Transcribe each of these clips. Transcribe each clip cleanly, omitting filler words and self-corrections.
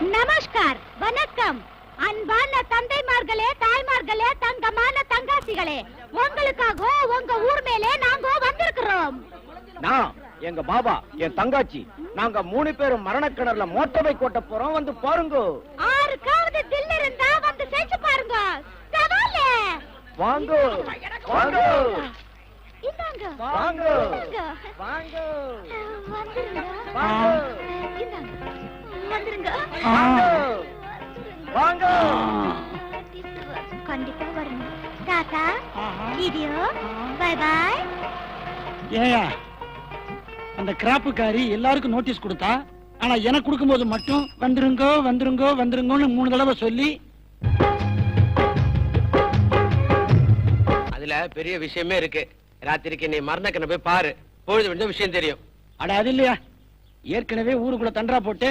நமஸ்கார், வணக்கம். அன்பான தந்தைமார்களே, தாய்மார்களே, தங்கமான தங்காசிகளே, உங்களுக்காக உங்க ஊர் மேலே நாங்க வந்திருக்கிறோம். நான், எங்க பாபா, என் தங்காச்சி, நாங்க 3 பேரும் மரணக்கிணறுல மோட்டரை கொட்ட போறோம். வந்து பாருங்க. ஆறுக்காவது தில் இருந்தா வந்து செஞ்சு பாருங்க. சவாலே வாங்க வாங்க இந்தாங்க வாங்க வாங்க வந்துருங்க வாங்க. கண்டிப்பா வரணும். டாடா, வீடியோ, பை பை. ஏயா அந்த கிராப்புக்காரி எல்லாருக்கும் நோட்டீஸ் கொடுத்தா, ஆனா எனக்கு கொடுக்கும்போது மட்டும் வந்துருங்கோ வந்துருங்கோ வந்துருங்கோன்னு 3 தடவை சொல்லி. அதுல பெரிய விஷயமே இருக்கு. ராத்திரிக்கு நீ மரணக்கண்ண போய் பாரு, பொழுது விழுந்த விஷயம் தெரியும். அட அது இல்லையா, ஏற்கனவே ஊருக்குள்ள தண்டரா போட்டு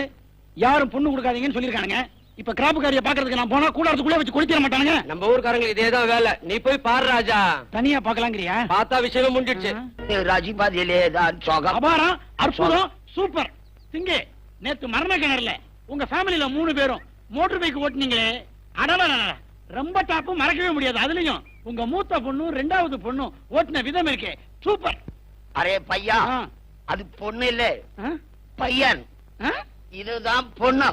யாரும் பொண்ணு கொடுக்காதீங்கன்னு சொல்லிருக்கானுங்க. இப்ப கிராப்புக்காரியை பாக்குறதுக்கு நான் போனா கூடாரத்துக்குள்ளே வச்சு கொளுத்திட மாட்டானுங்க. நம்ம ஊருக்காரங்களுக்கு இதேதான் வேலை. நீ போய் பாரு ராஜா. தனியா பாக்கலாங்கிறியா? பார்த்தா விஷயமே முடிஞ்சிடுச்சு. அபாரம், அற்புதம், சூப்பர். சிங்கே, நேத்து மரண கிணறுல உங்க ஃபேமிலில 3 பேரும் மோட்டர் பைக் ஓட்டுனீங்களே, அடடா ரொம்ப டாப்பு, மறக்கவே முடியாது. அதுலயும் உங்க மூத்த பொண்ணும் 2வது பொண்ணும் ஓட்டுன விதம் இருக்கே, சூப்பர். அரே பையா, அது பொண்ணு இல்ல, பையன். இதுதான் பொண்ணு.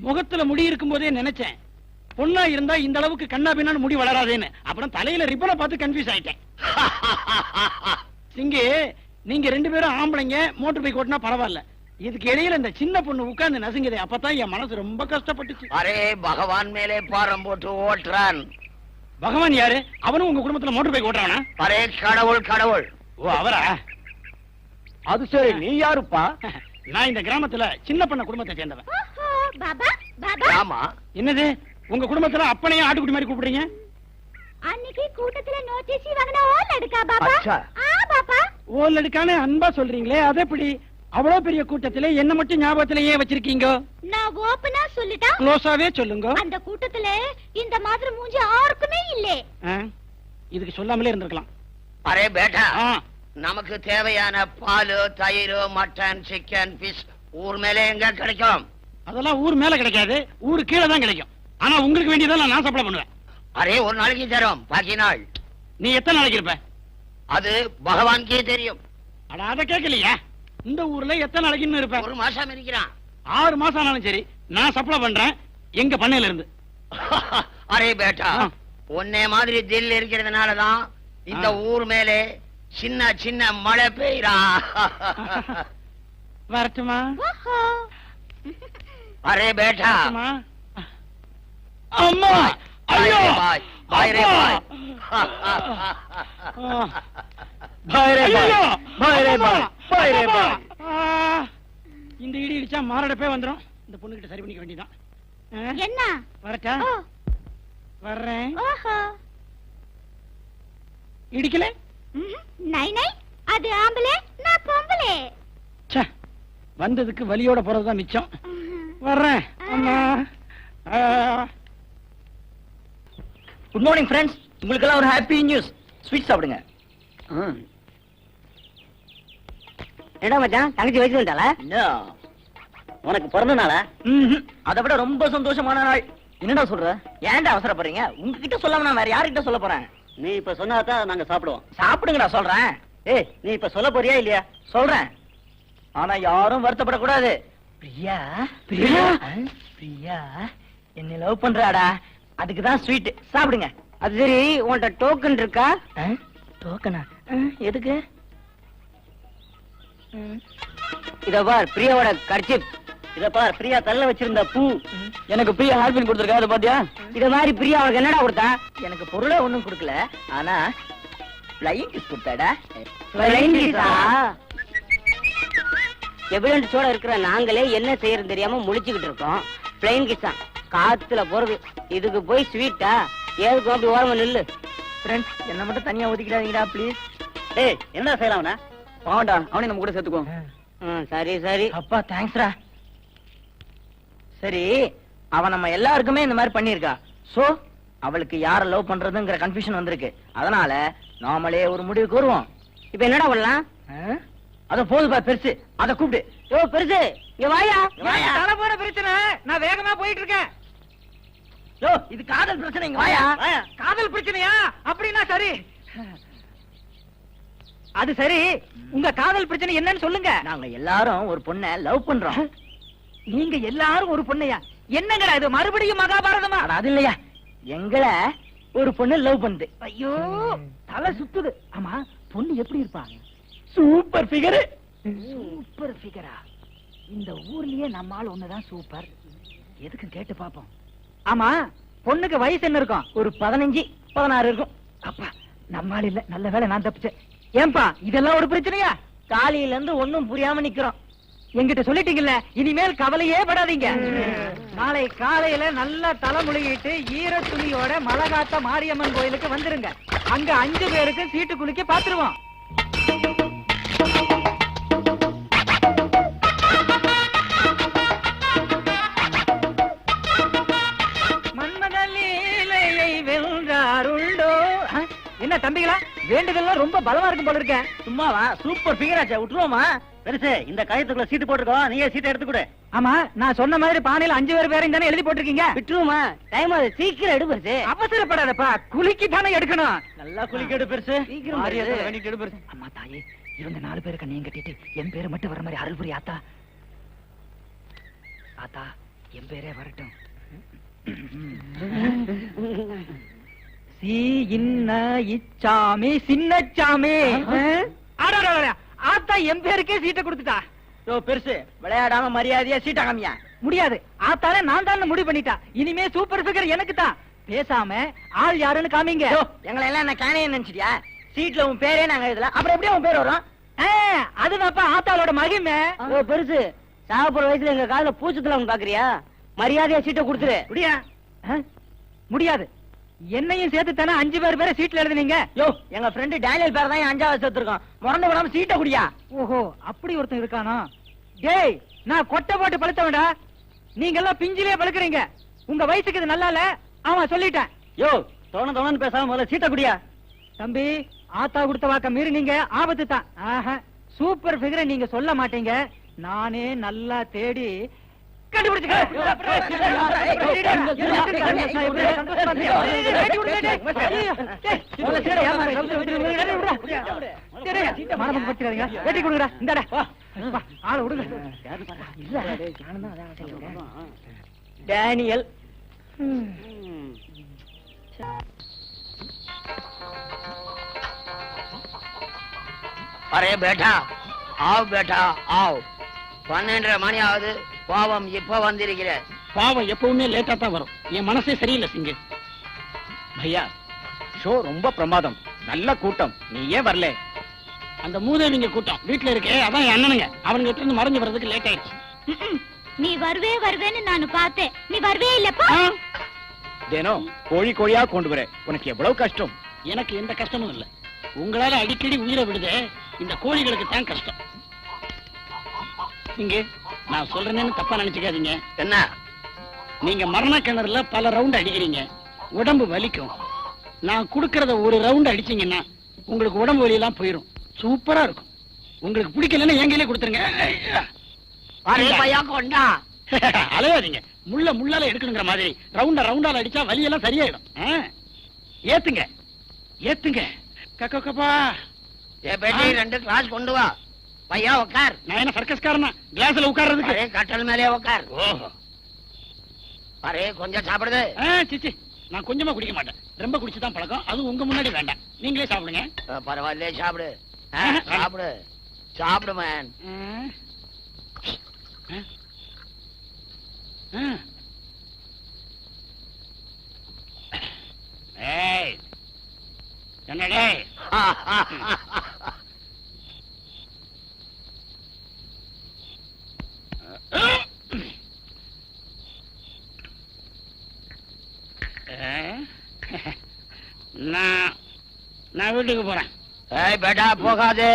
முகத்துல முடி இருக்கும் போதே நினைச்சேன், பொண்ணா இருந்தா இந்த அளவுக்கு கண்ணா பின்னான்னு முடி வளராதேன்னு. அப்புறம் தலையில ரிப்பனை பார்த்து கன்ஃபியூஸ் ஆயிட்டேன். சிங்கே, நீங்க 2 பேரும் ஆம்பளைங்க மோட்டர் பைக் ஓட்டினா பரவாயில்ல, இதுக்கு இடையில இந்த சின்ன பொண்ணு உட்கார்ந்து நசுங்குதே, அப்பதான் என் மனசு ரொம்ப கஷ்டப்பட்டுச்சு. அரே பகவான் மேலே பாரம் போட்டு ஓட்டுறான். பகவான் யாரு? அவனும் உங்க குடும்பத்துல மோட்டர் பைக் ஓட்டுறானா? அரே கடவுள் கடவுள். ஓ அவரா? அது சரி, நீ யாருப்பா? நான் இந்த கிராமத்துல சின்ன பண்ண குடும்பத்தை சேர்ந்தவன். பாபா, பாபா. ஆமா. என்னது, உங்க குடும்பத்துல அப்பனையும் ஆட்டுக்குட்டி மாதிரி கூப்பிடுறீங்க? அன்னைக்கு கூட்டத்துல நோட்டீஸ் வாங்கினா ஓல் எடுக்கா பாபா. பாபா ஓல் எடுக்கானே அன்பா சொல்றீங்களே, அது எப்படி? அவ்வளவு பெரிய கூட்டத்துல என்ன மட்டும் ஞாபகத்துல ஏன் வச்சிருக்கீங்க? நான் ஓபனா சொல்லிட்டா, க்ளோஸாவே சொல்லுங்க. அந்த கூட்டத்துல இந்த மாதிரி மூஞ்சி யாருக்குமே இல்ல. இதுக்கு சொல்லாமலே இருந்திருக்கலாம். அரே பேட்டா, நமக்கு தேவையான பால், தயிர், மட்டன், சிக்கன், பிஷ் ஊர் மேலே எங்க கிடைக்கும்? அதெல்லாம் ஊர் மேல கிடைக்காது, ஊரு கீழே தான் கிடைக்கும். ஆனா உங்களுக்கு வேண்டியதெல்லாம் நான் சப்ளை பண்ணுவேன். அரே ஒரு நாளைக்கு தரும், பாக்கி நாள் நீ எத்தனை நாளைக்கு இருப்ப? அது பகவான்கே தெரியும். அட அத கேட்கலையா, இந்த ஊர்ல எத்தனை நாளைக்குன்னு இருப்ப? 1 மாசம் இருக்கிறான். 6 மாசம் ஆனாலும் சரி, நான் சப்ளை பண்றேன் எங்க பண்ணையில இருந்து. அரே பேட்டா, உன்னை மாதிரி தில் இருக்கிறதுனாலதான் இந்த ஊர் மேலே சின்ன சின்ன மழை பெய்யறா. வரட்டுமா? அரே பேட்டா, அம்மா, ஐயோ, பாய் பாய் ரே பாய். பாய் ரே பாய், பாய் ரே பாய், பாய் ரே பாய். இந்த இடி இடிச்சா மாரடைப்பே வந்துரும். இந்த பொண்ணு கிட்ட சரி பண்ணிக்க வேண்டியதான். என்ன? வரட்டா? வர்றேன். ஓஹோ, இடிக்கல? நை நை, அது ஆம்பளே, நான் பொம்பளே. ச்சே, வந்ததுக்கு வலியோட போறதுதான் மிச்சம். வர்றேன். அம்மா. Good morning friends. உங்களுக்கு எல்லாம் ஒரு ஹாப்பி நியூஸ். ஸ்வீட் சாப்பிடுங்க. என்னடா மச்சான், தங்கச்சி வயசு வந்துட்டாளா? உனக்கு பிறந்த நாளா? அதை விட ரொம்ப சந்தோஷமான நாள். என்னடா சொல்ற? ஏன்டா அவசரப்படுறீங்க? உங்ககிட்ட சொல்லாம நான் வேற யாருக்கிட்ட சொல்ல போறேன்? நீ இப்ப சொன்னாதான் நாங்க சாப்பிடுவோம். சாப்பிடுங்கடா சொல்றேன். ஏய், நீ இப்ப சொல்ல போறியா இல்லையா? சொல்றேன். ஆனா யாரும் வருத்தப்படக்கூடாது. பிரியா, பிரியா, பிரியா என்ன லவ் பண்றாடா. அதுக்குதான் ஸ்வீட். சாப்பிடுங்க. அது சரி, உன்கிட்ட டோக்கன் இருக்கா? டோக்கனா? எதுக்கு? இத பார், பிரியாவோட கர்ச்சிப். இத பார், பிரியா தள்ள வச்சிருந்த பூ. எனக்கு பிரியா ஹால்பின் கொடுத்திருக்கா, அது பாத்தியா? இத மாதிரி பிரியா அவனுக்கு என்னடா கொடுத்தா? எனக்கு பொருளே ஒண்ணும் கொடுக்கல, ஆனா ஃப்ளையிங் கிஸ் கொடுத்தாடா. எவிடன்ஸோட இருக்கிற நாங்களே என்ன செய்யறது தெரியாம முழிச்சுக்கிட்டு இருக்கோம். பிளைன் கிஸ் தான், காத்துல போறது. இதுக்கு போய் ஸ்வீட்டா? ஏதுக்கும் அப்படி ஓரமா நில்லு. ஃப்ரெண்ட்ஸ், என்ன மட்டும் தனியா ஒதுக்கிடாதீங்கடா ப்ளீஸ். ஏய், என்னடா செய்யலாம் அவன? பாவண்டா, அவனை நம்ம கூட சேர்த்துக்கோ. சரி சரி. அப்பா தேங்க்ஸ்ரா. சரி, அவன் நம்ம எல்லாருக்குமே இந்த மாதிரி பண்ணிருக்கா. சோ அவளுக்கு யார லவ் பண்றதுங்கிற கன்ஃபியூஷன் வந்திருக்கு. அதனால நாமளே ஒரு முடிவுக்கு வருவோம். இப்ப என்னடா பண்ணலாம்? அத போதுப்பா பெருசு, அத கூப்பிடு. யோ பெருசு, இங்க வாயா. தலை போற பிரச்சனை இருக்க. யோ, இது காதல் பிரச்சனை. இங்க வாயா. காதல் பிரச்சனையா? அப்படின்னா சரி. அது சரி, உங்க காதல் பிரச்சனை என்னன்னு சொல்லுங்க. நாங்க எல்லாரும் ஒரு பொண்ணை லவ் பண்றோம். நீங்க எல்லாரும் ஒரு பொண்ணையா? என்னங்கடா இது, மறுபடியும் மகாபாரதமா? அது இல்லையா, எங்களை ஒரு பொண்ணு லவ் பண்ணுது. ஐயோ, தலை சுத்துது. ஆமா, பொண்ணு எப்படி இருப்பாங்க? Super figure. சூப்பர் ஃபிகரா? இந்த ஊர்லயே நம்மால் ஒண்ணுதான் சூப்பர். எதுக்கு கேட்டு பாப்போம். ஆமா, பொண்ணுக்கு வயசு என்ன இருக்கும்? ஒரு 15-16 இருக்கும். அப்பா, நம்மால் இல்ல, நல்ல வேளை நான் தப்பிச்சேன். ஏன்பா, இதெல்லாம் ஒரு பிரச்சனையா? காலையில இருந்து ஒண்ணும் புரியாம நிக்கிறோம். என்கிட்ட சொல்லிட்டீங்கல்ல, இனிமேல் கவலையே படாதீங்க. நாளை காலையில நல்ல தலைமுழுகிட்டு ஈர துணியோட மலகாத்த மாரியம்மன் கோயிலுக்கு வந்துருங்க. அங்க 5 பேருக்கு சீட்டு குலுக்கி பாத்துருவோம். மன்மதலீலையை வென்றாருண்டோ. என்ன தம்பிகளா, வேண்டுதல்லாம் ரொம்ப பலமா இருக்கும் போல இருக்க. சும்மாவா, சூப்பர் ஃபிகராச்சே, விட்டுருவோமா? பெருசு, இந்த கயத்துக்குள்ள சீட்டு போட்டுருக்கோம், நீயே சீட்டை எடுத்து கொடு. ஆமா, நான் சொன்ன மாதிரி பானையில 5 பேரும் தானே எழுதி போட்டிருக்கீங்க. விட்டுருமா, டைம் அது, சீக்கிரம் எடு பெருசு. அவசரப்படாதப்பா, குலுக்கி தானே எடுக்கணும். நல்லா குலுக்கி எடு பெருசு. சீக்கிரம் எடு பெருசு. அம்மா தாயே, இவங்க 4 பேருக்கு கண்ணையும் கட்டிட்டு என் பேரு மட்டும் வர மாதிரி அருள் புரி ஆத்தா. ஆத்தா, என் பேரே வரட்டும். சி இன்ன இச்சாமி சின்னச்சாமி. ஆத்தா என் பேருக்கே சீட்டை கொடுத்துட்டா. பெருசு, விளையாடாம மரியாதையா சீட்டா காமியா? முடியாது, ஆத்தாலே நான் தான் முடிவு பண்ணிட்டா. இனிமே சூப்பர் ஃபிகர் எனக்கு தான். பேசாம ஆள் யாருன்னு காமிங்க. எங்களை எல்லாம் என்ன காணைய நினைச்சிட்டியா? சீட்ல உன் பேரே நாங்க எழுதல, அப்புறம் எப்படி உன் பேர் வரும்? அதுதான்ப்பா ஆத்தாளோட மகிமை. பெருசு, சாகப்போற வயசுல எங்க காதுல பூச்சத்துல அவன் பாக்குறியா? மரியாதையா சீட்டை கொடுத்துரு. முடியா? முடியாது. என்னையும் சேர்த்து தானே 5 பேரை சீட்ல எழுதுனீங்க. யோ, எங்க ஃப்ரெண்ட் டேனியல் பேர் தான் 5ஆவது சேர்த்திருக்கோம். முறந்து விடாம சீட்டை குடியா. ஓஹோ, அப்படி ஒருத்தன் இருக்கானோ? டேய், நான் கொட்டை போட்டு பழுத்தவன்டா. நீங்க எல்லாம் பிஞ்சிலே பழுக்கிறீங்க. உங்க வயசுக்கு இது நல்லா இல்ல. ஆமா, சொல்லிட்டேன். யோ, தோணு பேசாம முதல்ல சீட்டை குடியா. தம்பி, ஆத்தா கொடுத்த வாக்க மீறி நீங்க ஆபத்து தான். ஆஹா, சூப்பர் ஃபிகரை நீங்க சொல்ல மாட்டீங்க. நானே நல்லா தேடி டேனியல். அரே பேட்டா, ஆவ் பேட்டா ஆவ். 12:30 மணி ஆகுது. பாவம் இப்ப வந்திருக்கிற. பாவம் எப்பவுமே லேட்டா தான் வரும். என் மனசே சரியில்லை சிங்கு. பையா, ஷோ ரொம்ப பிரமாதம், நல்ல கூட்டம். நீ ஏன் வரல? அந்த மூதேவிங்க கூட்டம் வீட்டுல இருக்கே, அதான் என் அண்ணனுங்க. அவனுங்க இருந்து மறைஞ்சு வர்றதுக்கு லேட் ஆயிடுச்சு. நீ வருவேன்னு நானு பார்த்தேன். நீ வருவே இல்லப்பா. தினம் கோழியா கொண்டு வர உனக்கு எவ்வளவு கஷ்டம். எனக்கு எந்த கஷ்டமும் இல்ல. உங்களால அடிக்கடி உயிரை விடுதே, இந்த கோழிகளுக்கு தான் கஷ்டம். இங்க நான் சொல்றேன்னு தப்பா நினைச்சுக்காதீங்க. என்ன, நீங்க மரண கிணறுல பல ரவுண்ட் அடிக்கிறீங்க, உடம்பு வலிக்கும். நான் குடுக்கறத ஒரு ரவுண்ட் அடிச்சீங்கன்னா உங்களுக்கு உடம்பு வலி எல்லாம் போயிரும். சூப்பரா இருக்கும். உங்களுக்கு பிடிக்கலன்னா எங்கேயே கொடுத்துருங்க. அலையாதீங்க, முள்ளால எடுக்கணுங்கிற மாதிரி ரவுண்டால அடிச்சா வலி எல்லாம் சரியாயிடும். ஏத்துங்க ஏத்துங்க. கப்பா, பேட்டி 2 கிளாஸ் கொண்டு வா. பையா உட்கார். நான் என்ன சர்க்கஸ்காரனா கிளாஸ்ல உட்கார்றதுக்கு? கட்டல் மேலே உட்கார். அரே, கொஞ்சம் சாப்பிடுது. சிச்சி, நான் கொஞ்சமா குடிக்க மாட்டேன். ரொம்ப குடிச்சுதான் பழக்கம். அது உங்க முன்னாடி வேண்டாம், நீங்களே சாப்பிடுங்க. பரவாயில்ல, சாப்பிடு. சாப்பிடு சாப்பிடு மேன். என்னடே, நான் வீட்டுக்கு போறேன். பேட்டா போகாதே.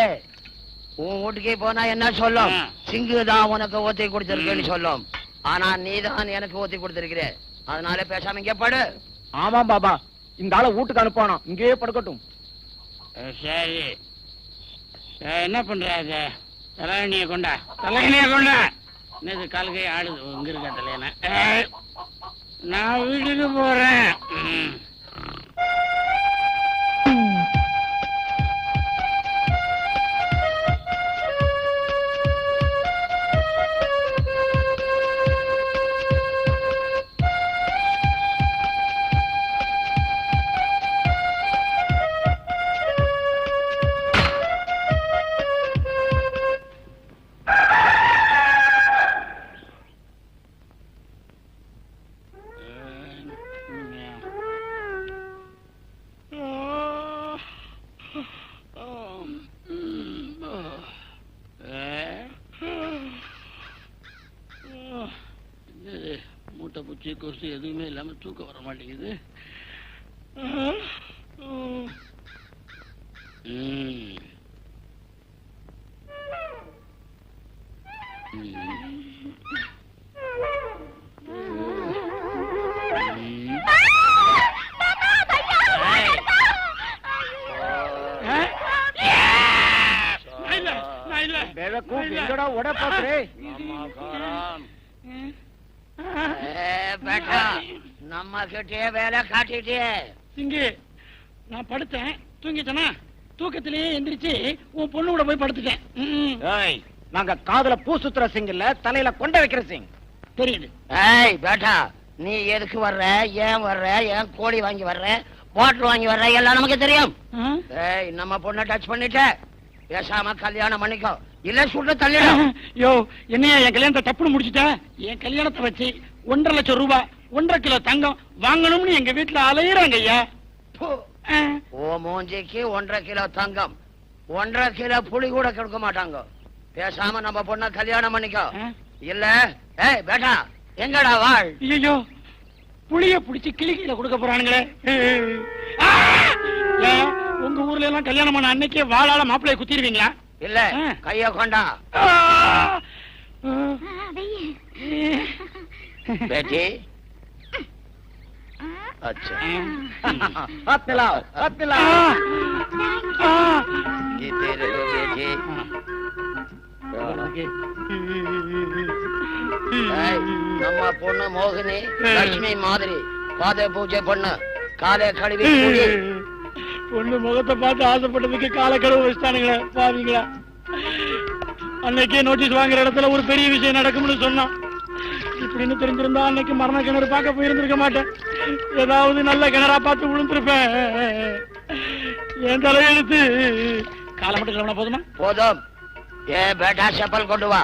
உன் வீட்டுக்கே போனா என்ன சொல்லும்? சிங்கு தான் உனக்கு ஊத்தி கொடுத்திருக்கேன்னு சொல்லும். ஆனா நீ தான் எனக்கு ஊத்தி கொடுத்திருக்கிற. அதனால பேசாம இங்கே படு. ஆமா பாபா, இந்த ஆளை வீட்டுக்கு அனுப்பணும், இங்கேயே படுக்கட்டும். சரி, என்ன பண்ற? தலையணிய கொண்டா. என்னது கால்கை ஆடுது. இங்க இருக்க தலையணை. நான் வீட்டுக்கு போறேன். மூட்டை பூச்சி கொசு எதுவுமே இல்லாம தூக்கம் வர மாட்டேங்குது. நம்ம கிட்டே வேலை காட்டிட்டே சிங்கு, நான் படுத்தேன், தூங்கிட்டேனா? தூக்கத்திலேயே எந்திரிச்சு உன் பொண்ணு கூட போய் படுத்துட்டேன். நாங்க காதுல பூ சுத்துற சிங் இல்ல, தலையில கொண்ட வைக்கிற சிங். தெரியுது. ஏய் பேட்டா, நீ எதுக்கு வர்ற, ஏன் வர்ற, ஏன் கோழி வாங்கி வர்ற, பாட்டில் வாங்கி வர்ற, எல்லாம் நமக்கு தெரியும். ஏய், நம்ம பொண்ணை டச் பண்ணிட்ட, பேசாம கல்யாணம் பண்ணிக்கோ, இல்ல சுட்டு தள்ளிடும். யோ, என்னையா என் கல்யாணத்தை தப்புன்னு முடிச்சுட்ட? என் கல்யாணத்தை வச்சு 1.5 லட்சம் ரூபாய் 1.5 கிலோ தங்கம் வாங்கணும்னு எங்க வீட்டுல அலையிறாங்க ஐயா. ஓ மூஞ்சிக்கு 1.5 கிலோ தங்கம், 1.5 கிலோ புளி கூட கொடுக்க மாட்டாங்க. பேசாம நம்ம பொண்ண கல்யாணம் பண்ணிக்கோ, இல்ல ஏய் பேட்டா எங்கடா வாழ்? ஐயோ, புளிய புடிச்சு கிளிக்கில கொடுக்க போறானுங்களே. உங்க ஊர்ல எல்லாம் கல்யாணம் பண்ண அன்னைக்கே வாழால மாப்பிள்ளைய குத்திடுவீங்களா? இல்ல, கைய கொண்டா. बेटी अच्छा हाथ मिलाओ, हाथ मिलाओ। जीते रहो बेटी। நம்ம பொண்ணு மோகினி லட்சுமி மாதிரி பாதை பூஜை பண்ண காலை கழுவி பொண்ணு முகத்தை பார்த்து ஆசைப்பட்டதுக்கு காலை கழுவு வச்சுட்டானுங்களே பாவீங்களா. அன்னைக்கே நோட்டீஸ் வாங்குற இடத்துல ஒரு பெரிய விஷயம் நடக்கும்னு சொன்னான். இப்படின்னு தெரிஞ்சிருந்தா அன்னைக்கு மரண கிணறு பார்க்க போயிருந்திருக்க மாட்டேன். ஏதாவது நல்ல கிணறா பார்த்து விழுந்திருப்பேன். என் தலையெழுத்து. காலை மட்டும் கிளம்பினா போதுமா? போதும். ஏன் பேட்டா செப்பல் கொண்டு வா,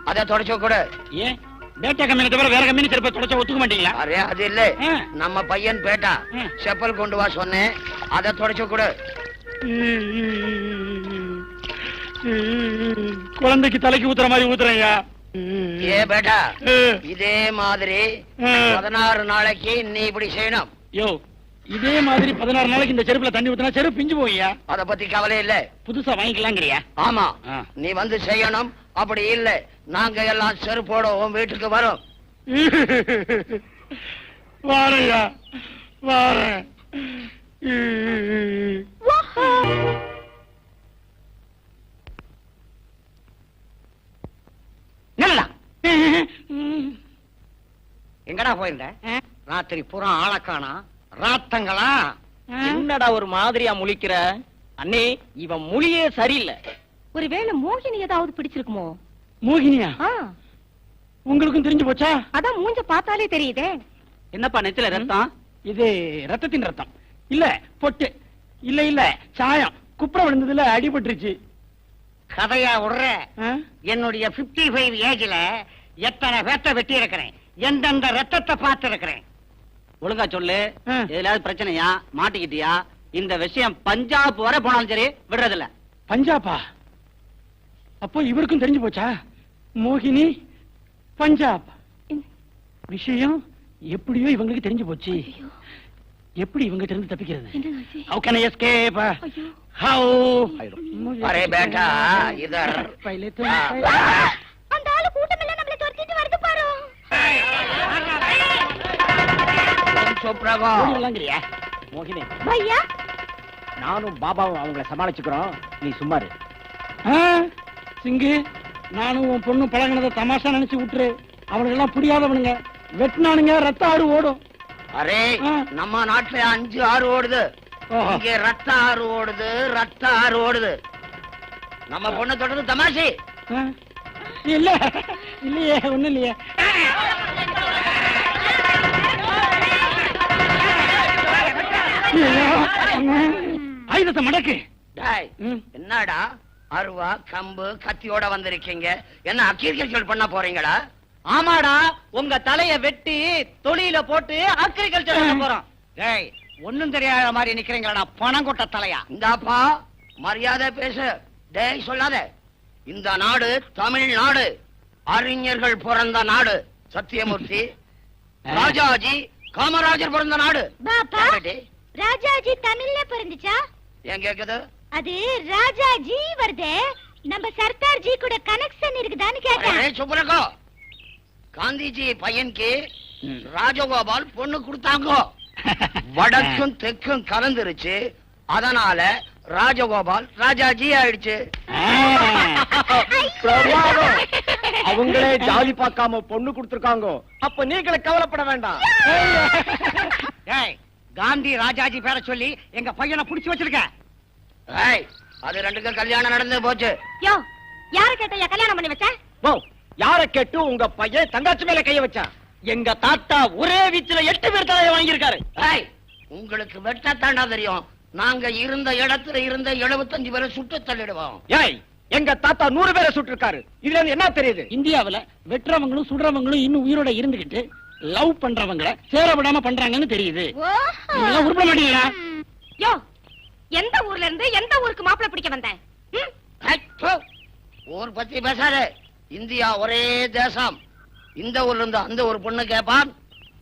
அதை தொடச்சு கொடு. ஏன் பேட்டா கம்பெனி தவிர வேற கம்பெனி செருப்பை தொடச்சா ஒத்துக்க மாட்டீங்களா? அரே அது இல்ல, நம்ம பையன் பேட்டா செப்பல் கொண்டு வா சொன்னேன், அதை தொடச்சு கொடு. குழந்தைக்கு தலைக்கு ஊத்துற மாதிரி ஊத்துறையா? ஏ பேட்டா, இதே மாதிரி 16 நாளைக்கு நீ இப்படி செய்யணும். யோ, இதே மாதிரி 16 நாளைக்கு இந்த செருப்புல தண்ணி ஊத்தினா செருப்பு பிஞ்சு போய்யா. அத பத்தி கவலை இல்ல, புதுசா வாங்கிக்கலாங்கிறியா? ஆமா, நீ வந்து செய்யணும். அப்படி இல்ல நாங்க எல்லாம் செருப்போட உன் வீட்டுக்கு வரோம். வாரையா வாரேன். எங்கடா போயிருந்த? ராத்திரி பூரா ஆளக்கானா, ராத்தங்களா? என்னடா ஒரு மாதிரியா முழிக்கிற? அண்ணே, இவன் மொழியே சரியில்லை. ஒருவேளை மோகினி ஏதாவது பிடிச்சிருக்குமோ? மோகினியா? உங்களுக்கும் தெரிஞ்சு போச்சா? அதான் மூஞ்ச பார்த்தாலே தெரியுதே. என்னப்பா நெத்தில ரத்தம்? இது ரத்தத்தின் ரத்தம் இல்ல, பொட்டு இல்ல, இல்ல சாயம். குப்புற விழுந்ததுல அடிபட்டுருச்சு. கதையா விடுற? என்னுடைய 55 ஏஜ்ல எத்தனை பேத்த வெட்டி இருக்கிறேன், எந்தெந்த ரத்தத்தை பார்த்து இருக்கிறேன். ஒழுங்கா சொல்லு, எதுலாவது பிரச்சனையா, மாட்டிக்கிட்டியா? இந்த விஷயம் பஞ்சாப் வரை போனாலும் சரி விடுறதில்ல. பஞ்சாபா? அப்போ இவருக்கும் தெரிஞ்சு போச்சா? மோகினி பஞ்சாப் விஷயம் எப்படியோ இவங்களுக்கு தெரிஞ்சு போச்சு. எப்படி இவங்க தெரிந்து தப்பிக்கிறது? How can I escape? How? அரே பேட்டா இதர். அந்த ஆளு கூட்டமெல்லாம் நம்மள துரத்திட்டு வருது பாரு. சோப்ரகோ ஓடிங்கறியா? மோகினி பையா, நானும் பாபாவும் அவங்கள சமாளிச்சுக்கிறோம், நீ சும்மா இரு. சிங்கு, நானும் உன் பொண்ணு பழகினதை தமாஷா நினைச்சு விட்டுரு. அவனுக்கு எல்லாம் புரியாதவனுங்க. வெட்டினானுங்க ரத்த ஆறு ஓடும். அரே நம்ம நாட்டுல 5 ஆறு ஓடுது, இங்க ரத்த ஆறு ஓடுது, ரத்த ஆறு ஓடுது. நம்ம பொண்ணு தொடர்ந்து தமாஷி இல்ல இல்லையே, ஒண்ணு இல்லையே. ஆயுதத்தை மடக்கு. என்னடா அருவா கம்பு கத்தியோட வந்திருக்கீங்க? என்ன அக்ரிகல்ச்சர் பண்ண போறீங்களா? ஆமாடா, உங்க தலைய வெட்டி தொழில போட்டு அக்ரிகல்ச்சர் பண்ண போறோம். டேய், ஒண்ணும் தெரியாத மாதிரி நிக்கிறீங்களா பணம் கொட்ட தலையா? இந்தாப்பா மரியாதை பேசு. டேய் சொல்லாத. இந்த நாடு தமிழ்நாடு, அறிஞர்கள் பிறந்த நாடு. சத்தியமூர்த்தி, ராஜாஜி, காமராஜர் பிறந்த நாடு. பாப்பா, ராஜாஜி தமிழ்ல பிறந்துச்சா? ஏன் கேக்குது? அது ராஜாஜி வருதே, நம்ம சர்தார் ஜி கூட கனெக்ஷன் இருக்குதான்னு கேட்டேன். சுப்ரகோ, காந்திஜி பையனுக்கு ராஜகோபால் பொண்ணு கொடுத்தாங்க. வடக்கும் தெற்கும் கலந்துருச்சு, அதனால ராஜகோபால் ராஜாஜி ஆயிடுச்சு. அவங்களே ஜாலி பார்க்காம பொண்ணு கொடுத்திருக்காங்க. அப்ப நீங்களே கவலைப்பட வேண்டாம். காந்தி ராஜாஜி பேரை சொல்லி எங்க பையனை புடிச்சு வச்சிருக்க. அது ரெண்டுக்கும் கல்யாணம் நடந்து போச்சு. யோ, யார கேட்ட கல்யாணம் பண்ணி வச்ச? யார கேட்டு உங்க பையன் தங்கச்சி மேல கைய வச்சான்? எங்க தாத்தா ஒரே வீச்சுல 8 பேர் தலையை வாங்கியிருக்காரு. உங்களுக்கு வெட்டத்தாண்டா தெரியும். நாங்க இருந்த இடத்துல இருந்த 75 பேரை சுட்டு தள்ளிடுவோம். எங்க தாத்தா 100 பேரை சுட்டிருக்காரு. இதுல இருந்து என்ன தெரியுது? இந்தியாவுல வெட்டுறவங்களும் சுடுறவங்களும் இன்னும் உயிரோட இருந்துகிட்டு லவ் பண்றவங்கள சேர விடாம பண்றாங்கன்னு தெரியுது. உருப்பட மாட்டீங்களா? யோ, எந்த ஊர்ல இருந்து எந்த ஊருக்கு மாப்பிள்ளை பிடிக்க வந்தேன்? ஊர் பத்தி பேசாத. இந்தியா ஒரே தேசம். இந்த ஊர்ல இருந்து அந்த ஒரு பொண்ணு கேட்பான்,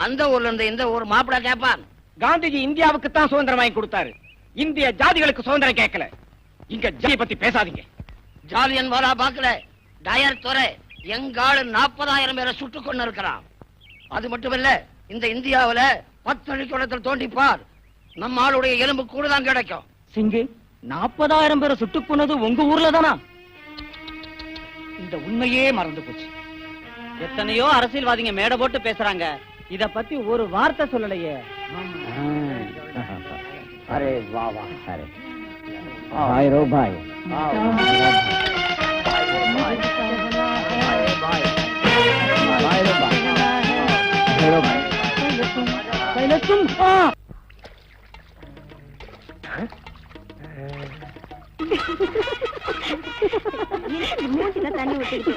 அந்த ஊர்ல இருந்து இந்த ஒரு மாப்பிள்ளை கேட்பான். காந்திஜி இந்தியாவுக்கு தான் சுதந்திரம் வாங்கி கொடுத்தாரு, இந்திய ஜாதிகளுக்கு சுதந்திரம் கேட்கல. இங்க ஜாதி பத்தி பேசாதீங்க. ஜாலியன் வாலா பாக்கல, டயர் துறை எங்காலு 40,000 பேரை சுட்டு கொண்டு இருக்கிறான். அது மட்டுமல்ல, இந்த இந்தியாவுல 10 அடி குளத்தில் தோண்டிப்பார், நம்ம ஆளுடைய எலும்பு கூடுதான் கிடைக்கும். சிங்கு, 40,000 பேரை சுட்டு போனது உங்க ஊர்ல தானா? இந்த உண்மையே மறந்து போச்சு. எத்தனையோ அரசியல்வாதிங்க மேடை போட்டு பேசுறாங்க, இத பத்தி ஒரு வார்த்தை சொல்லலையே. அரே வா வா, அரே பாய் ரோ பாய். மூஞ்சில தண்ணி ஊத்திட்டு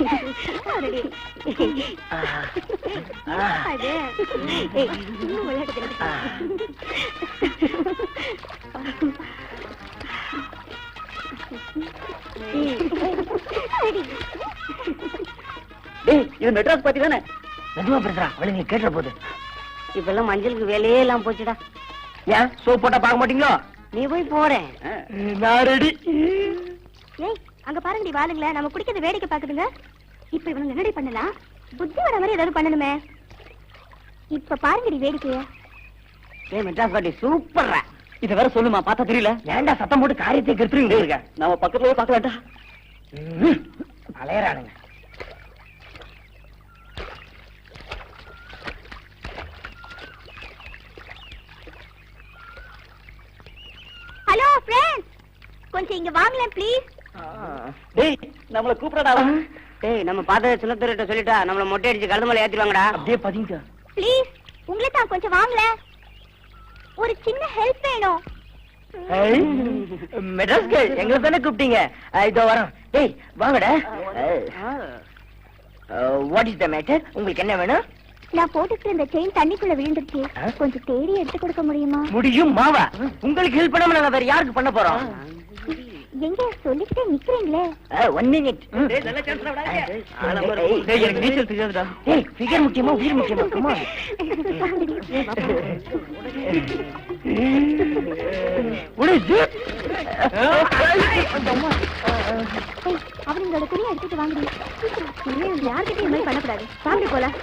இது மெட்ராஸ் பத்தி தானே? மெதுவா பேசுறா, அவளுங்க கேட்டுற போது. இப்பெல்லாம் மஞ்சளுக்கு வேலையே எல்லாம் போச்சுடா. ஏன் சோப் போட்டா பார்க்க மாட்டீங்களோ? நீ போய் போறேன். நான் ரெடி. ஏய், அங்க பாருங்கடி வாளுங்கள, நம்ம குடிக்கிறது வேடிக்கை பாக்குதுங்க. இப்ப இவங்க என்னடி பண்ணலாம்? புத்தி வர மாதிரி ஏதாவது பண்ணணுமே. இப்ப பாருங்கடி வேடிக்கைய. ஏய் மெட்ராஸ் பாட்டி சூப்பர்ரா. இத வேற சொல்லுமா, பார்த்தா தெரியல. ஏன்டா சத்தம் போட்டு காரியத்தை கெடுத்துறீங்க இருக்க? நாம பக்கத்துலயே பார்க்க வேண்டாம். அலையறானுங்க. ஹலோ ஃப்ரெண்ட்ஸ், கொஞ்சம் இங்க வாங்களேன் ப்ளீஸ். டேய், நம்மள கூப்பிடடா. டேய், நம்ம பார்த்தத சின்னத்துறைட்ட சொல்லிட்டா நம்மள மொட்டை அடிச்சு கழுதுமலை ஏத்திடுவாங்கடா. அப்படியே பதிங்க. ப்ளீஸ், உங்களை தான் கொஞ்சம் வாங்களேன். ஒரு சின்ன ஹெல்ப் வேணும். மெட்ராஸ்க்கு எங்களை தானே கூப்பிட்டீங்க? இதோ வரோம். டேய் வாங்கடா. What is the matter? உங்களுக்கு என்ன வேணும்? நான் போட்டுக்கிற இந்த செயின் தண்ணிக்குள்ள விழுந்துருச்சு, கொஞ்சம் தேடி எடுத்து கொடுக்க முடியுமா? முடியும் மாவா. உங்களுக்கு ஹெல்ப் பண்ணாம நாங்க வேற யாருக்கு பண்ண போறோம்? எங்க சொல்லிக்கிட்டே நிக்கிறீங்களே. 1 மினிட். எனக்கு நீச்சல் தெரியாதுடா. ஏய், ஃபிகர் முக்கியமா உயிர் முக்கியமா? கமா. அவங்களோட துணியை எடுத்துட்டு வாங்கடி. யார்கிட்டயும் இந்த மாதிரி பண்ணக்கூடாது. வாங்கி போலாம்.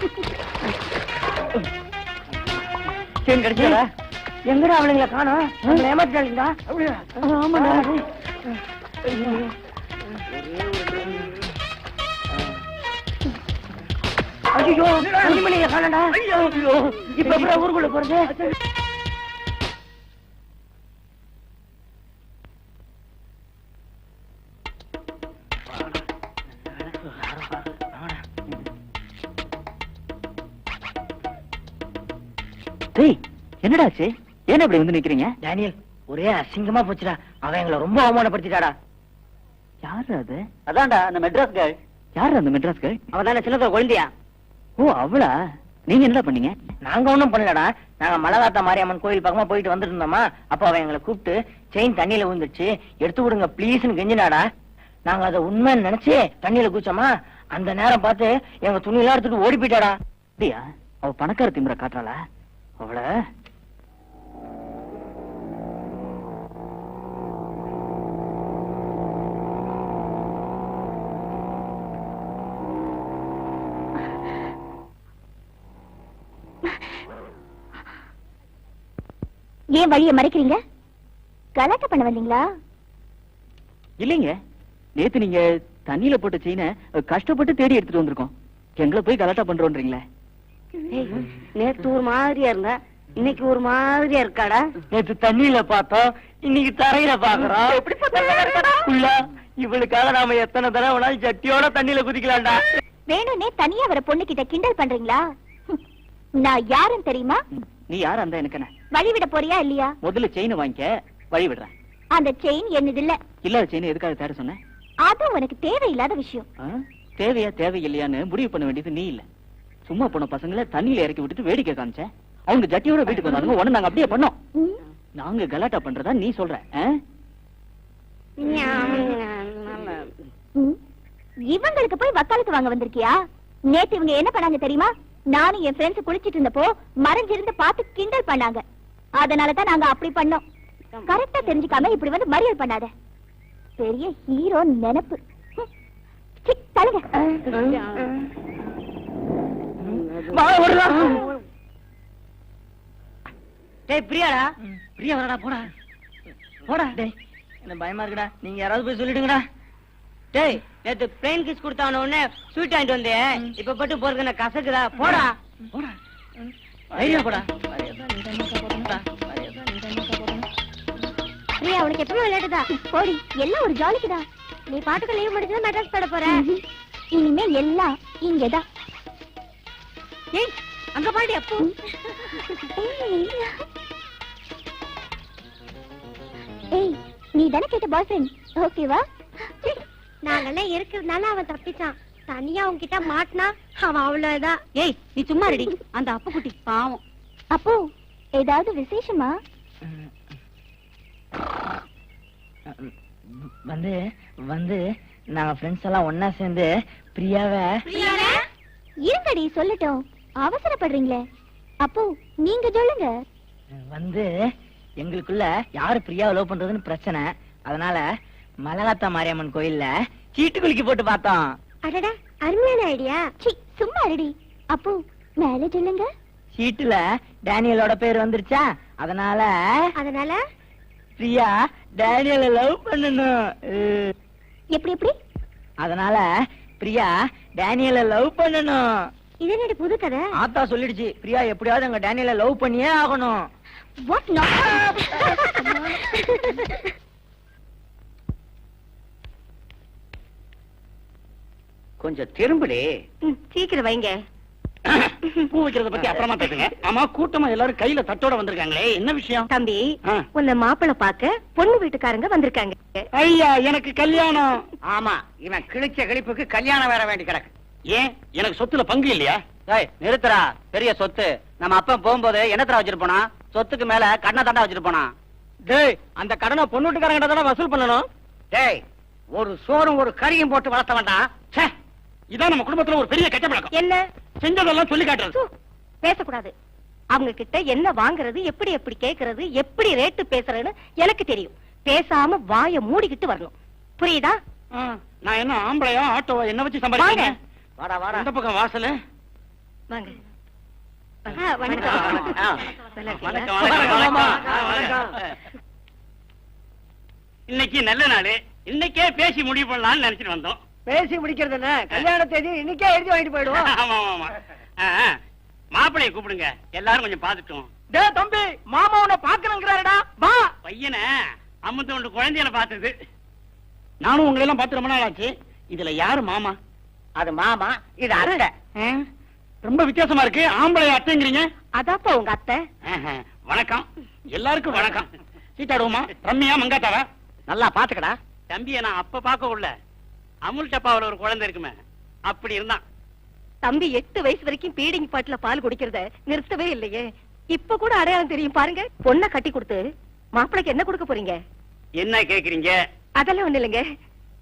செயின் கிடைச்சா? எங்கடா அவளுங்களை காணோம்? ஏமாத்தாளுங்களா? ஆமாடா. ஐயோ துணிமணியை காணடா. ஐயோ இப்ப எப்படி ஊருக்குள்ள போறது? என்னடாச்சு? ஏன் இப்படி வந்து நிக்கிறீங்க? டேனியல், ஒரே அசிங்கமா போச்சுடா. அவன் எங்களை ரொம்ப அவமானப்படுத்திட்டாடா. யாரு அது? அதான்டா அந்த மெட்ராஸ் கேர்ள். யாரு அந்த மெட்ராஸ் கேர்ள்? அவதான சின்னதா குழந்தையா? ஓ அவளா? நீங்க என்ன பண்ணீங்க? நாங்க ஒண்ணும் பண்ணலடா. நாங்க மலகாத்தா மாரியம்மன் கோயில் பக்கமா போயிட்டு வந்துட்டு இருந்தோமா, அப்ப அவன் எங்களை கூப்பிட்டு செயின் தண்ணியில விழுந்துச்சு, எடுத்து விடுங்க பிளீஸ்னு கெஞ்சினாடா. நாங்க அதை உண்மைன்னு நினைச்சு தண்ணியில குச்சோமா, அந்த நேரம் பார்த்து எங்க துணியெல்லாம் எடுத்துட்டு ஓடி போயிட்டாடா. அப்படியா? அவ பணக்கார திமிர காட்டுறாளா? அவளை ஏன் வழியை மறைக்கிறீங்க? கலாட்டா பண்ண வந்தீங்களா? இல்லைங்க, நேத்து நீங்க தண்ணியில போட்ட செயினை கஷ்டப்பட்டு தேடி எடுத்துட்டு வந்திருக்கோம். எங்களை போய் கலாட்டா பண்றோன்றீங்களே. நேத்து ஒரு மாதிரியா இருந்தா இன்னைக்கு ஒரு மாதிரியா இருக்காடா. நேத்து தண்ணியில பார்த்தோம், இன்னைக்கு தரையில பாக்குறோம். இவளுக்காக நாம எத்தனை தடவை வேணாலும் சட்டியோட தண்ணியில குதிக்கலாம்டா. வேணும்னே தனியா வர பொண்ணு கிட்ட கிண்டல் பண்றீங்களா? நான் யாருன்னு தெரியுமா? நீ யார் அந்த எனக்கு என்ன? வழி விட போறியா இல்லையா? முதல்ல செயினை வாங்கிக்க, வழி விடுறேன். அந்த செயின் என்னது இல்ல. இல்லாத செயின் எதுக்காக தேட சொன்னேன்? அது உனக்கு தேவையில்லாத விஷயம். தேவையா தேவையில்லையான்னு முடிவு பண்ண வேண்டியது நீ இல்ல. சும்மா போன பசங்களை தண்ணியில இறக்கி விட்டுட்டு வேடிக்கை காமிச்ச. அவங்க ஜட்டியோட வீட்டுக்கு வந்தாங்க, உடனே நாங்க அப்படியே பண்ணோம். நாங்க கலாட்டா பண்றதா நீ சொல்ற? இவங்களுக்கு போய் வக்காலத்து வாங்க வந்திருக்கியா? நேத்து இவங்க என்ன பண்ணாங்க தெரியுமா? நானும் என் ஃப்ரெண்ட்ஸ் குளிச்சிட்டு இருந்தப்போ மறைஞ்சிருந்து பார்த்து கிண்டல் பண்ணாங்க. அதனாலதான் நாங்க அப்படி பண்ணோம். கரெக்டா தெரிஞ்சுக்காம இப்படி வந்து மறியல் பண்ணாத. பெரிய ஹீரோ நினைப்பு. தலுங்க. டேய் பிரியாடா. பிரியா வரடா, போடா போடா. டேய் என்ன பயமா இருக்குடா, நீங்க யாராவது போய் சொல்லிடுங்கடா. டேய் நேத்து பிளேன் கிஸ் கொடுத்தான உடனே ஸ்வீட் வாங்கிட்டு வந்தேன். இப்ப பட்டு போறது என்ன கசக்குதா? போடா போடா, தைரியம் போடா. பிரியா உனக்கு எப்பவும் விளையாடுதா? போடி, எல்லாம் ஒரு ஜாலிக்குதான். நீ பாட்டுக்கு லீவ் முடிஞ்சா மெட்ராஸ் போட போற. இனிமே எல்லாம் இங்கதான். ஏய் அங்க பாடி அப்போ. ஏய் நீ தானே கேட்ட பாய் ஃப்ரெண்ட், ஓகேவா? நாங்கெல்லாம் இருக்கிறதுனால அவன் தப்பிச்சான். தனியா உன்கிட்ட மாட்டினா அவன் அவ்வளவுதான். ஏய் நீ சும்மா ரெடி. அந்த அப்பு குட்டி பாவம். அப்போ ஏதாவது விசேஷமா? வந்து வந்து நாங்க ஃப்ரெண்ட்ஸ் எல்லாம் ஒன்னா சேர்ந்து பிரியாவை இருங்கடி சொல்லட்டும், அவசரப்படுறீங்களே. அப்போ நீங்க சொல்லுங்க. வந்து எங்களுக்குள்ள யாரு பிரியாவை லவ் பண்றதுன்னு பிரச்சனை. அதனால மலகாத்தா மாரியம்மன் கோயில்ல சீட்டு குலுக்கி போட்டு பார்த்தோம். அடடா, அருமையான ஐடியா. சும்மா ரெடி. அப்போ மேலே சொல்லுங்க. சீட்டுல டேனியலோட பேர் வந்துருச்சா, அதனால பிரியா டேனியலை லவ் பண்ணணும். எப்படி எப்படி? அதனால பிரியா டேனியலை லவ் பண்ணணும். இது என்னடி புது கதை? ஆத்தா சொல்லிடுச்சு, பிரியா எப்படியாவது அங்க டேனியலை லவ் பண்ணியே ஆகணும். What not? கொஞ்சம் திரும்படி. சீக்கிரம் வைங்க. பூ வைக்கிறத பத்தி அப்புறமா பேசுங்க. ஆமா, கூட்டமா எல்லாரும் கையில தட்டோட வந்திருக்காங்களே, என்ன விஷயம்? தம்பி, உன்னை மாப்பிள்ளை பார்க்க பொண்ணு வீட்டுக்காரங்க வந்திருக்காங்க. ஐயா, எனக்கு கல்யாணம். ஆமா, இவன் கிழிச்ச கிழிப்புக்கு கல்யாணம் வேற வேண்டி கிடக்கு. ஏன், எனக்கு சொத்துல பங்கு இல்லையா? நிறுத்துறா, பெரிய சொத்து. நம்ம அப்பா போகும்போது என்னத்தரா வச்சிட்டு போனா? சொத்துக்கு மேல கடனை தாண்டா வச்சிட்டு போனா. டேய், அந்த கடனை பொண்ணு வீட்டுக்காரங்க தானே வசூல் பண்ணணும். டேய், ஒரு சோறும் ஒரு கறியும் போட்டு வளர்த்த வேண்டாம். இதான் நம்ம குடும்பத்துல ஒரு பெரிய கெட்ட பழக்கம். என்ன செஞ்சதெல்லாம் சொல்லி காட்டுறது. பேசக்கூடாது. அவங்க கிட்ட என்ன வாங்குறது, எப்படி எப்படி கேக்குறது, எப்படி ரேட்டு பேசுறதுன்னு எனக்கு தெரியும். பேசாம வாய மூடிக்கிட்டு வரணும். புரியுதா? நான் என்ன ஆம்பளையா ஆட்டோவா? என்ன வச்சு சம்பாதிக்கிறேன்? வாடா வாடா, இந்த பக்கம் வாசல். வாங்க. இன்னைக்கு நல்ல நாள். இன்னைக்கே பேசி முடிவு பண்ணலாம்னு நினைச்சிட்டு வந்தோம். பேசி முடிக்கிறது என்ன? கல்யாண தேதி இன்னைக்கே எழுதி வாங்கிட்டு போயிடுவோம். ஆமா ஆமா மாப்பிளைய கூப்பிடுங்க, எல்லாரும் கொஞ்சம் பாத்துட்டோம். டே தம்பி, மாமா உன்னை பாக்கணுங்கிறாருடா, வா. பையனை அம்மத்த ஒன்று குழந்தையில பார்த்தது. நானும் உங்களை எல்லாம் பார்த்து ரொம்ப நாள் ஆச்சு. இதுல யாரு மாமா? அது மாமா, இது அத்தை. ரொம்ப வித்தியாசமா இருக்கு. ஆம்பளை அத்தைங்கிறீங்க. அதாப்பா உங்க அத்தை. வணக்கம், எல்லாருக்கும் வணக்கம். சீட்டாடுவோமா? ரம்யா மங்காத்தாவா? நல்லா பாத்துக்கடா. தம்பிய நான் அப்ப பார்க்க உள்ள அமுல் டப்பாவுல ஒரு குழந்தை இருக்குமே, அப்படி இருந்தான். தம்பி 8 வயசு வரைக்கும் பீடிங் பாட்டுல பால் குடிக்கிறத நிறுத்தவே இல்லையே. இப்ப கூட அடையாளம் தெரியும் பாருங்க. பொண்ணை கட்டி கொடுத்து மாப்பிளைக்கு என்ன கொடுக்க போறீங்க? என்ன கேக்குறீங்க? அதெல்லாம் ஒண்ணு இல்லைங்க.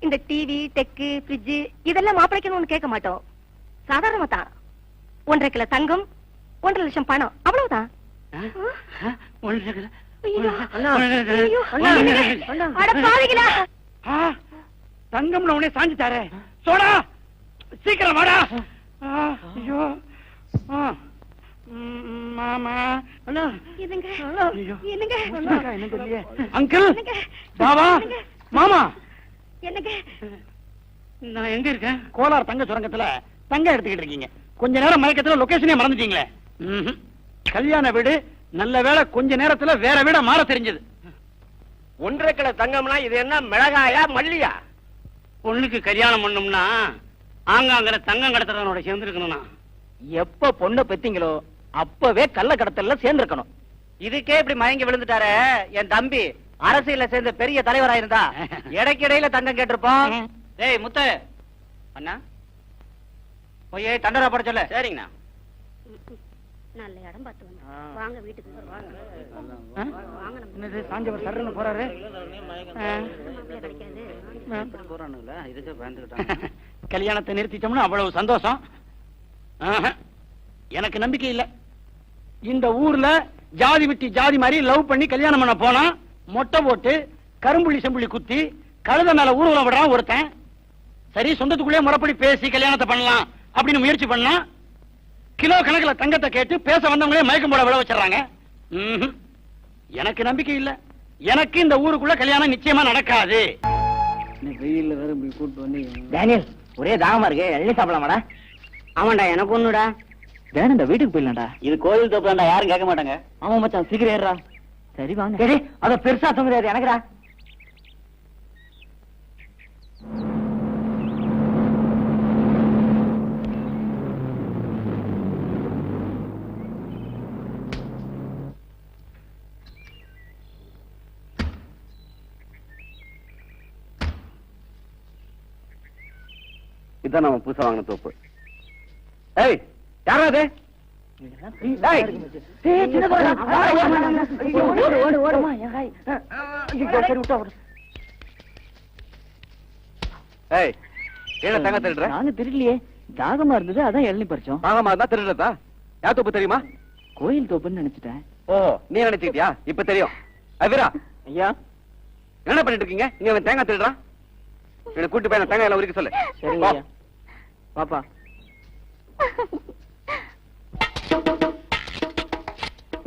இந்த டிவி, டெக்கு, ஃப்ரிட்ஜ் இதெல்லாம் மாப்பிளைக்குன்னு ஒண்ணு கேட்க மாட்டோம். சாதாரணமா தான் 1.5 கிலோ தங்கம், 1.5 லட்சம் பணம், அவ்வளவுதான். ஐயோ, ஐயோ, அட பாவிகளா. தங்கம்ல உடனே சாஞ்சிட்டாரே. சோடா, சீக்கிரம் வாடா. ஐயோ மாமா. இதுங்க, ஐயோ. என்னங்க? அங்கிள், பாபா, மாமா. என்னங்க? நான் எங்க இருக்கேன்? கோலார் தங்க சுரங்கத்துல தங்க எடுத்துக்கிட்டு இருக்கீங்க. கொஞ்ச நேரம் மயக்கத்துல லொகேஷனே மறந்துட்டீங்களே. கல்யாண வீடு, நல்ல வேளை கொஞ்ச நேரத்துல வேற வீட மாற தெரிஞ்சது. 1.5 கிலோ தங்கம்னா இது என்ன மிளகாயா மல்லியா? பொண்ணுக்கு கல்யாணம் பண்ணோம்னா ஆங்காங்கிற தங்கம் கடத்துறவனோட சேர்ந்துருக்கணும். எப்ப பொண்ணு பெத்தீங்களோ அப்பவே கள்ள கடத்தல்ல சேர்ந்திருக்கணும். இதுக்கே இப்படி மயங்கி விழுந்துட்டாரே என் தம்பி, அரசியல்ல சேர்ந்த பெரிய தலைவராயிருந்தா இடைக்கிடையில தங்கம் கேட்டிருப்போம். ஏய் முத்து அண்ணா, போய் தண்டரா பட சொல்ல. சரிங்கண்ணா. நல்ல இடம் பார்த்து வந்து வாங்க, வீட்டுக்கு வாங்க. என்னது சாஞ்சவர் சர்ன்னு போறாரு? கல்யாணத்தை நிறுத்திட்டோம்னா அவ்வளவு சந்தோஷம். எனக்கு நம்பிக்கை இல்ல. இந்த ஊர்ல ஜாதி விட்டு ஜாதி மாதிரி லவ் பண்ணி கல்யாணம் பண்ண போனா மொட்டை போட்டு கரும்புள்ளி செம்புள்ளி குத்தி கழுத மேல ஊர்வலம் விடுறான் ஒருத்தன். சரி, சொந்தத்துக்குள்ளே முறைப்படி பேசி கல்யாணத்தை பண்ணலாம் அப்படின்னு முயற்சி பண்ணா கிலோ கணக்குல தங்கத்தை கேட்டு பேச வந்தவங்களே மயக்கம் போட விட வச்சிடறாங்க. எனக்கு நம்பிக்கை இல்ல. எனக்கு இந்த ஊருக்குள்ள கல்யாணம் நிச்சயமா நடக்காது. வெயில்ல வேற கூட்டு வந்து டேனியல், ஒரே தாகமா இருக்கு, எள்ளி சாப்பிடலாமாடா? ஆமாண்டா, எனக்கு ஒண்ணுடா. வேணும்டா, வீட்டுக்கு போயிடலாம்டா. இது கோயில் தோப்புலாம்டா, யாரும் கேட்க மாட்டாங்க. ஆமா மச்சான், சீக்கிரம் ஏறா. சரி வாங்க. சரி, அத பெருசா தூங்குறாரு எனக்குடா. இதான் நம்ம புதுசா வாங்கின தோப்பு. ஏய், யாரா அது? தங்க திருடுற? நாங்க திருடலையே, தாகமா இருந்தது அதான் இளநீ பறிச்சோம். தாகமா இருந்தா திருடுறதா? யார் தோப்பு தெரியுமா? கோயில் தோப்புன்னு நினைச்சிட்டேன். ஓ, நீ நினைச்சுக்கிட்டியா? இப்ப தெரியும். வீரா ஐயா, என்ன பண்ணிட்டு இருக்கீங்க? நீங்க அவன் தேங்காய் திருடுறான். என்ன கூட்டு போய் தேங்காய் எல்லாம் உரிக்க சொல்லு. சரிங்க ஐயா. பாப்பா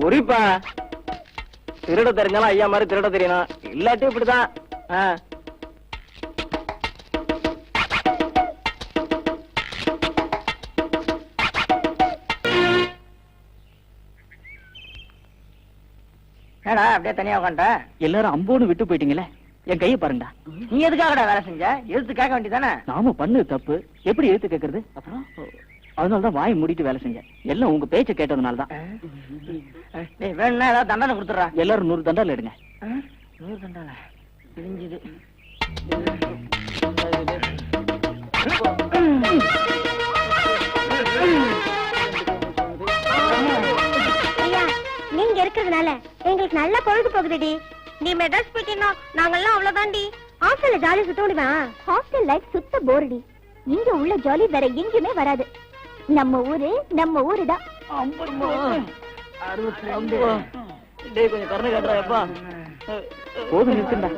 உரிப்பா. திருட தெரிஞ்சாலும் ஐயா மாதிரி திருட தெரியணும், இல்லாட்டி இப்படிதான். என்னடா அப்படியே தனியா உட்காண்ட? எல்லாரும் அம்போன்னு விட்டு போயிட்டீங்களே, என் கையை பாருங்கடா. நீ எதுக்காகடா வேலை செஞ்ச? எடுத்து கேட்க வேண்டியதானே? நாம பண்ணது தப்பு, எப்படி எடுத்து கேக்குறது? அப்புறம் அதனாலதான் வாய் மூடிட்டு வேலை செஞ்சேன். எல்லாம் உங்க பேச்ச கேட்டதுனாலதான். வேணும்னா ஏதாவது தண்டனை கொடுத்துறா. எல்லாரும் 100 தண்டால எடுங்க. 100 தண்டால தெரிஞ்சது. நீங்க இருக்கிறதுனால எங்களுக்கு நல்ல பொழுது போகுதுடி. நீ மெட்ராஸ் போயிட்டீங்கன்னா நாங்கெல்லாம் அவ்வளவுதான்டி. ஹாஸ்டல்ல ஜாலி சுத்த முடியுமா? ஹாஸ்டல் லைஃப் சுத்த போர்டி. இங்க உள்ள ஜாலி வேற எங்கேயுமே வராது. நம்ம ஊரு தான். கொஞ்சம் கருணை காட்டுறாப்பா. போதும் நிறுத்துண்டா.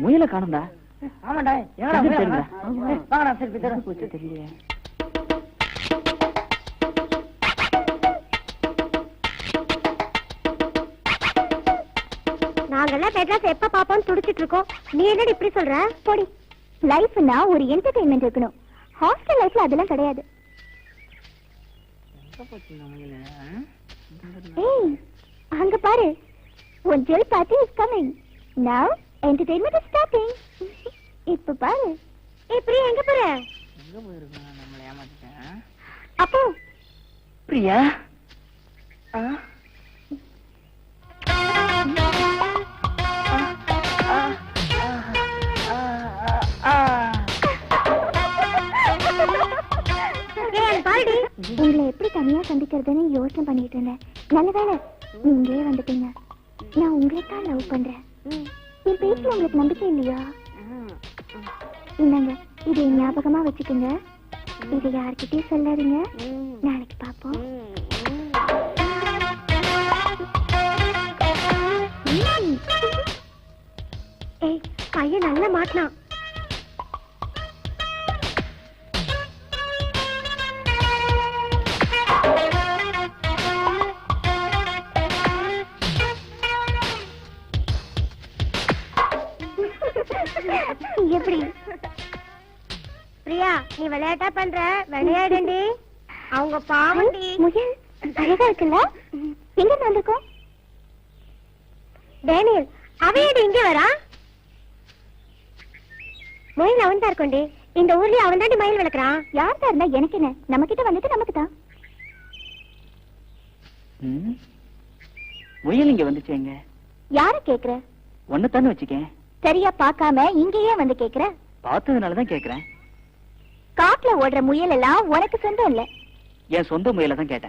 முயல காணும்டா. ஆமாண்டா, எங்கடா வாங்கடா. சரி தெரியல. நாங்க நாங்கெல்லாம் மெட்ராஸ் எப்ப பாப்போம்னு துடிச்சிட்டு இருக்கோம். நீ என்னடி இப்படி சொல்ற? போடி. லைஃப்னா ஒரு என்டர்டெயின்மெண்ட் இருக்கணும். ஹாஸ்டல் லைஃப்ல அதெல்லாம் கிடையாது. ஏய், அங்க பாரு. உன் gel party is coming. Now entertainment is starting. இப்ப பாரு. ஏய் பிரியா, எங்க போற? எங்க போயிருக்கோம்? நம்மள ஏமாத்திட்டேன். அப்போ பிரியா, பாருடி, உங்களை எப்படி தனியா சந்திக்கிறதுன்னு யோசனை பண்ணிட்டு இருந்தேன். நல்ல வேலை நீங்களே வந்துட்டீங்க. நான் உங்களை தான் லவ் பண்றேன். என் பேச்சுல உங்களுக்கு நம்பிக்கை இல்லையா? இந்தாங்க, இதை ஞாபகமா வச்சுக்கோங்க. இதை யார்கிட்டயும் சொல்லாதீங்க. நாளைக்கு பாப்போம். ஏய் பையன் நல்லா மாட்டினான். எப்படி பிரியா, நீ விளையாட்டா பண்ற, விளையாடுண்டி. அவங்க பாவண்டி. முயல் அழகா இருக்குல்ல? எங்க வந்திருக்கோம்? டேனியல், அவையடி இங்க வரா? மயில் அவன் தான் இருக்கோண்டி. இந்த ஊர்லயே அவன் தாண்டி மயில் வளர்க்குறான். யார் தான் இருந்தா எனக்கு என்ன? நம்ம கிட்ட வந்துட்டு நமக்கு தான். முயல் இங்க வந்துச்சேங்க. யார கேக்குற? ஒன்னதானே வச்சுக்கேன். சரியா பாக்காம இங்கேயே வந்து கேக்குற? பார்த்ததுனாலதான் கேக்குறேன். காட்டுல ஓடுற முயல் எல்லாம் உனக்கு சொந்தம் இல்ல. என் சொந்த முயலை தான் கேட்டேன்.